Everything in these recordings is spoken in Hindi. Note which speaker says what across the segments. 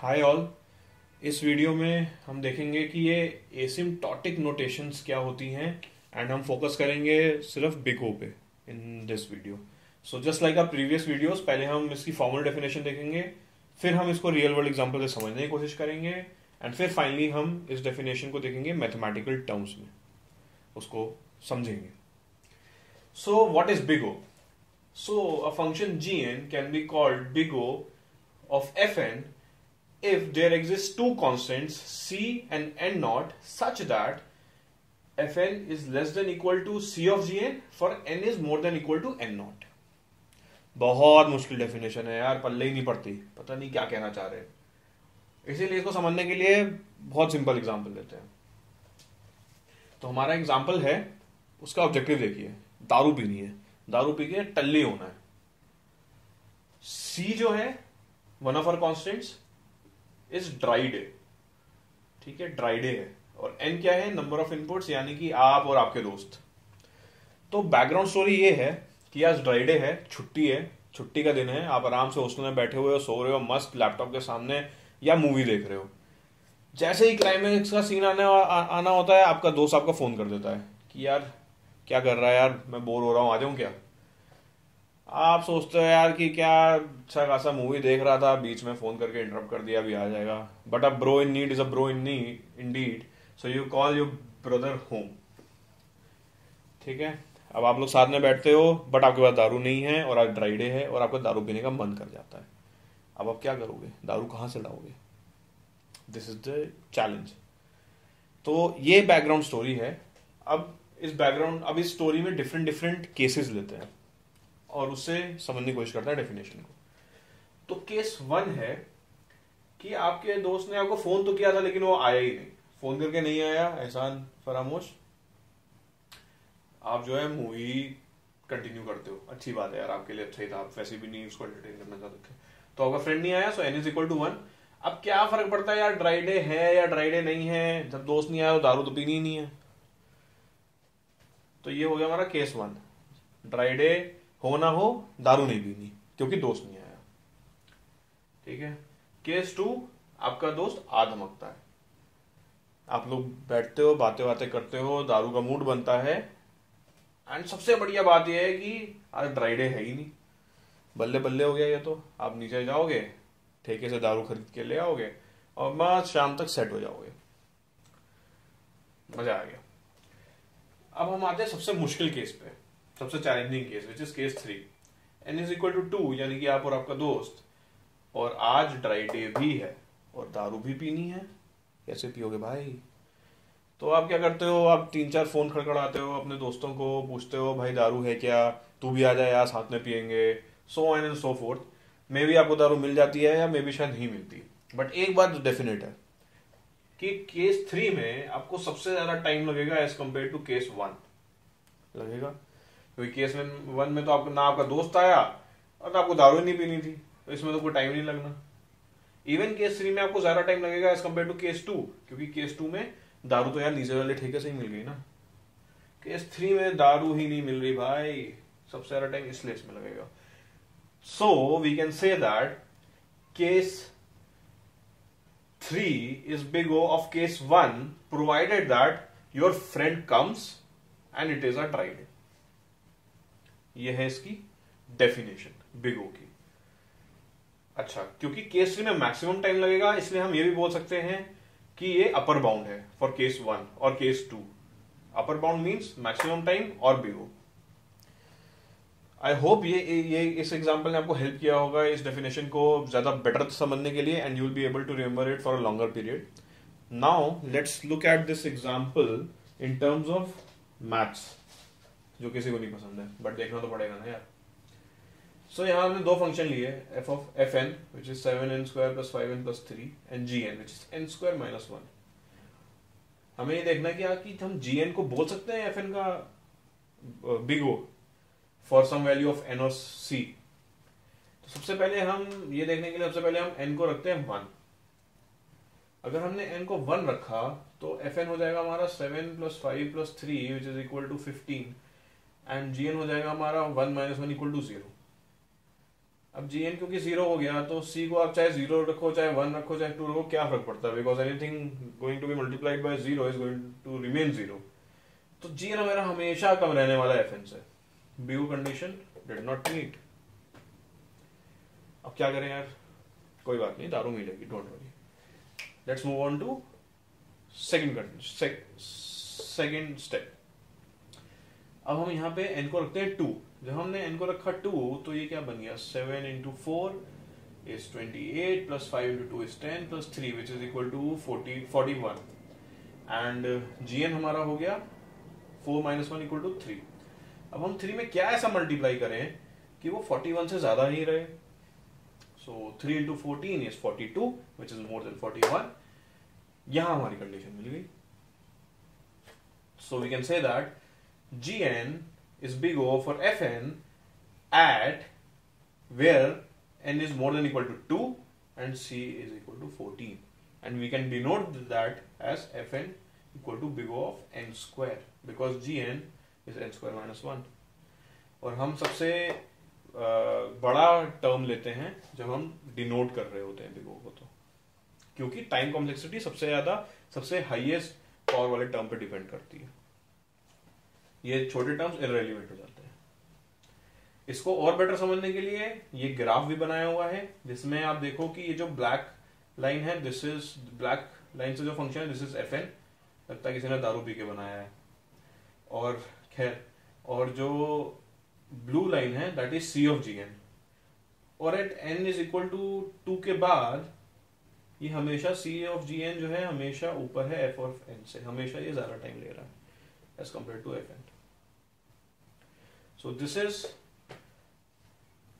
Speaker 1: Hi all. इस वीडियो में हम देखेंगे कि ये एसिम्प्टोटिक नोटेशंस क्या होती हैं एंड हम फोकस करेंगे सिर्फ बिग ओ पे in this video. So just like our previous videos, पहले हम इसकी फॉर्मल डेफिनेशन देखेंगे, फिर हम इसको रियल वर्ल्ड एग्जांपल से समझने की कोशिश करेंगे एंड फिर फाइनली हम इस डेफिनेशन को देखेंगे मैथमेटिकल टर्म्स में, उसको समझेंगे। So what is big O? So a function gn can be called big O of fn if there exist two constants c and n naught such that fn is less than equal to c of gn for n is more than equal to n naught। बहुत मुश्किल डेफिनेशन है यार, पल्ले ही नहीं पड़ती, पता नहीं क्या कहना चाह रहे हैं। इसीलिए इसको समझने के लिए बहुत सिंपल एग्जांपल लेते हैं। तो हमारा एग्जांपल है, उसका ऑब्जेक्टिव देखिए, दारू पीनी है, दारू पी के टल्ली होना है। C जो है one of our constants is dry day, ठीक है, ड्राई डे है। और N क्या है? नंबर ऑफ इनपुट्स, यानी कि आप और आपके दोस्त। तो बैकग्राउंड स्टोरी ये है कि आज ड्राई डे है, छुट्टी है, छुट्टी का दिन है, आप आराम से हॉस्टल में बैठे हुए हो, सो रहे हो मस्त लैपटॉप के सामने या मूवी देख रहे हो। जैसे ही क्लाइमेक्स का सीन आना होता है, आपका दोस्त आपका फोन कर देता है कि यार क्या कर रहा है यार, मैं बोर हो रहा हूं, आ जाऊं क्या? आप सोचते हो यार कि क्या अच्छा खासा मूवी देख रहा था, बीच में फोन करके इंटरप्ट कर दिया, अभी आ जाएगा। But a bro in need is a bro in need Indeed, so you call your brother home. ठीक है, अब आप लोग साथ में बैठते हो बट आपके पास दारू नहीं है और आज ड्राई डे है और आपको दारू पीने का मन कर जाता है। अब आप क्या करोगे? दारू कहां से लाओगे? This is the challenge. तो ये बैकग्राउंड स्टोरी है। अब इस स्टोरी में डिफरेंट डिफरेंट केसेस लेते हैं और उससे समझने की कोशिश करते हैं डेफिनेशन को। तो केस 1 है कि आपके दोस्त ने आपको फोन तो किया था लेकिन वो आया ही नहीं, फोन करके नहीं आया, एहसान फरामोश। आप जो है मूवी कंटिन्यू करते हो, अच्छी बात है यार, आपके लिए अच्छा ही था, आप वैसे भी नहीं उसको एंटरटेन करना चाहते थे। तो आपका फ्रेंड नहीं आया, सो n इज इक्वल टू 1। अब क्या फर्क पड़ता है यार, ड्राई डे है या ड्राई डे नहीं है, जब दोस्त नहीं आया तो दारू तो पीनी ही नहीं है। तो ये हो गया हमारा केस 1, ड्राई डे हो ना हो दारू नहीं पीनी क्योंकि दोस्त नहीं आया। ठीक है। केस 2, आपका दोस्त आ धमकता है, आप लोग बैठते हो, बातें बातें करते हो, दारू का मूड बनता है एंड सबसे बढ़िया बात यह है कि आज ड्राई डे है ही नहीं, बल्ले बल्ले हो गया ये तो। आप नीचे जाओगे, ठेके से दारू खरीद के ले आओगे और बस शाम तक सेट हो जाओगे, मजा आ गया। अब हम आते हैं सबसे मुश्किल केस पे, सबसे challenging case, which is case 3। n is equal to 2, यानी कि आप और आपका दोस्त, और आज ड्राई डे भी है और दारू भी पीनी है। कैसे पियोगे भाई? तो आप क्या करते हो? आप 3-4 फोन खड़खड़ाते हो अपने दोस्तों को, पूछते हो भाई दारू है क्या, तू भी आ जाए यार, साथ में पियेंगे, so on and so forth. मे भी आपको दारू मिल जाती है या मे भी शायद नहीं मिलती, बट एक बात डेफिनेट है कि केस 3 में आपको सबसे ज्यादा टाइम लगेगा एज कंपेयर टू केस 1 लगेगा, क्योंकि केस 1 में तो आपको ना आपका दोस्त आया और ना आपको दारू नहीं पीनी थी, तो इसमें तो कोई टाइम नहीं लगना। इवन केस 3 में आपको ज्यादा टाइम लगेगा एज कंपेयर टू केस 2, क्योंकि केस 2 में दारू तो यार नीचे वाले ठेके से ही मिल गई ना। केस 3 में दारू ही नहीं मिल रही भाई, सबसे ज्यादा टाइम इसलिए इसमें लगेगा। So we can say that case 3 is big O of case 1 provided that your friend comes and it is a dry day। यह है इसकी डेफिनेशन बिग O की। अच्छा, क्योंकि केस 3 में मैक्सिमम टाइम लगेगा, इसलिए हम ये भी बोल सकते हैं कि ये अपर बाउंड है फॉर केस 1 और case 2। Upper bound means maximum time और बिग O। आई होप ये इस एग्जाम्पल ने आपको हेल्प किया होगा इस डेफिनेशन को ज्यादा बेटर समझने के लिए, and you will be able to remember it for a longer period. Now let's look at this example in terms of maths, जो किसी को नहीं पसंद है बट देखना तो पड़ेगा ना यार। सो यहाँ हमने दो फंक्शन लिए, f of f n which is 7n square plus 5n plus 3 and g n which is n square minus 1। हमें ये देखना कि हम जी एन को बोल सकते हैं एफ एन का big O for some value of n और c। तो सबसे पहले हम ये देखने के लिए सबसे पहले हम n को रखते हैं 1। अगर हमने n को 1 रखा तो fn हो जाएगा हमारा 7 plus 5 plus 3 which is equal to 15 and gn हो जाएगा हमारा 1 माइनस 1 इक्वल टू 0। अब जी एन क्योंकि जीरो हो गया तो सी को आप चाहे जीरो रखो, चाहे 1 रखो, चाहे 2 रखो, क्या फर्क पड़ता है, because anything going to be multiplied by zero is going to remain zero. तो जी एन मेरा हमेशा कम रहने वाला है एफ एन से। बीयू कंडीशन डिड नॉट मीट। अब क्या करें यार, कोई बात नहीं, दारू मिलेगी, don't worry. Let's move on to second step. अब हम यहाँ पे n को रखते हैं 2। जब हमने n को रखा 2 तो ये क्या बन गया, 7 into 4 is 28 plus 5 into 2 is 10 plus 3 which is equal to 41 and gn हमारा हो गया 4 minus 1 equal to 3। अब हम 3 में क्या ऐसा मल्टीप्लाई करें कि वो 41 से ज्यादा ही रहे। So 3 into 14 is 42 which is more than 41। यहां हमारी कंडीशन मिल गई। So we can say that Gn is big O for Fn at where n is more than equal to 2 and C is equal to 14, and we can denote that as Fn equal to big O of n square because Gn is n square minus 1। और हम सबसे बड़ा टर्म लेते हैं जब हम डिनोट कर रहे होते हैं बिग O को, तो क्योंकि टाइम कॉम्प्लेक्सिटी सबसे ज्यादा सबसे हाईएस्ट पावर वाले टर्म पे डिपेंड करती है। ये छोटे टर्म्स इररेलेवेंट हो जाते हैं। इसको और बेटर समझने के लिए ये ग्राफ भी बनाया हुआ है जिसमें आप देखो कि ये जो ब्लैक लाइन है, दिस इज ब्लैक लाइन से जो फंक्शन है दिस इज एफ एन। लगता है किसी ने दारू पी के बनाया है। और खैर, और जो ब्लू लाइन है that is C of G N. और at N is equal to 2 के बाद ये हमेशा सी ऑफ जी एन जो है हमेशा ऊपर है एफ ऑफ एन से, हमेशा ये ज्यादा टाइम ले रहा है as compared to Fn। So this is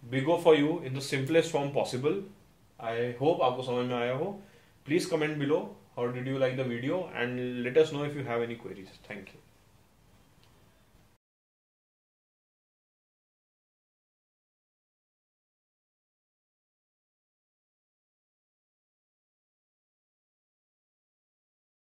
Speaker 1: big O for you in the simplest form possible। I hope आपको समझ में आया हो। Please comment below how did you like the video and let us know if you have any queries। Thank you।